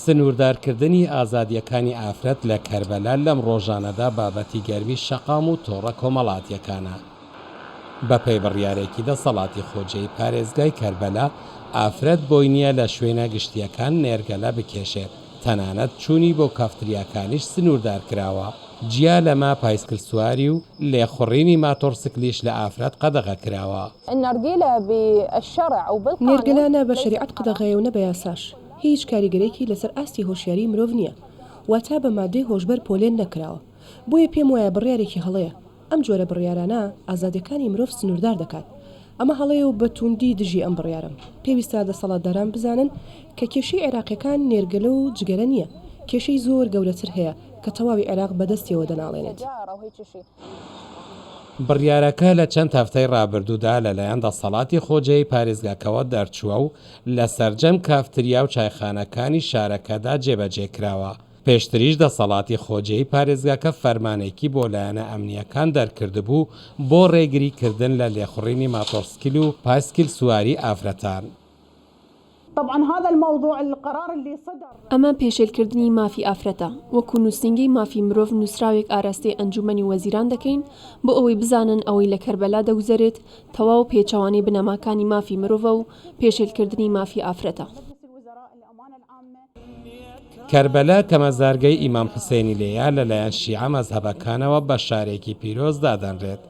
سنووردارکردنی ئازادیەکانی ئافرەت لە کەربەلا لەم ڕۆژانەدا بابەتی گەرمی شەقام و تۆڕە کۆمەڵاتیەکانە. بە پێی بڕیارێکی دەسەڵاتی خۆجێی پارێزگای کەربەلا ئافرەت بۆی نییە لە شوێنە گشتیەکان نێرگەلە بکێشێت، تەنانەت چوونی بۆ کافتریاکانیش سنووردار کراوە. جیا لەما پایسکل سواری و لێخوڕینی ماتۆرسکلیش لە ئافرەت قەدەغە کراوە. نێرگەلانە بە شریعەت قەدەغەیە و نە بە یاساش. هیچ کاریگەرێکی لەسەر ئاستی هۆشیاری مرۆڤ نییە، واتە بە مادەی هۆشبەر پۆلێن نەکراوە. بۆیە پێم وایە بڕیارێکی هەڵەیە. ئەم جۆرە بڕیارانە ئازادیەکانی مرۆڤ سنووردار دەکات. ئەمە هەڵەیە و بە توندی دژی ئەم بڕیارم. پێویستە دەسەڵاتداران بزانن کە کێشەی عێراقیەکان نێرگەلە و جگەرە نییە، کێشەی زۆر گەورەتر هەیە کە تەواوی عێراق بەدەستیەوە دەناڵێنێت. بڕیارەکە لە چەند هەفتەی ڕابردوودا لەلایەن دەسەڵاتی خۆجێی پارێزگاکەوە دەرچووە و لە سەرجەم کافتریا و چایخانەکانی شارەکەدا جێبەجێکراوە. پێشتریش دەسەڵاتی خۆجێی پارێزگاکە فەرمانێکی بۆ لایەنە ئەمنیەکان دەرکردبوو بۆ ڕێگریکردن لە لێخوڕینی ماتۆرسکل و پایسکل سواری ئافرەتان. ئەمە پێشێلکردنی مافی ئافرەتە، وەکو نووسنگی مافی مرۆڤ نووسراوێک ئاراستەی ئەنجومەنی وەزیران دەکەین بۆ ئەوەی بزانن ئەوەی لە کەربەلا دەگوزارێت تەواو پێچەوانەی بنەماکانی مافی مرۆڤە و پێشێلکردنی مافی ئافرەتە. کەربەلا کە مەزارگەی ئیمام حوسێنی لێیە لەلایەن شیعە مەزهەبەکانەوە بە شارێکی پیرۆز دادەنرێت.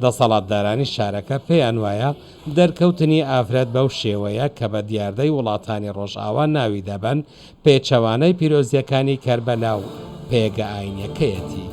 دەسەڵاتدارانی شارەکە پێیان وایە دەرکەوتنی ئافرەت بەو شێوەیە کە بە دیاردەی وڵاتانی ڕۆژئاوا ناوی دەبەن پێچەوانەی پیرۆزیەکانی کەربەلا و پێگە ئاینیەکەیەتی.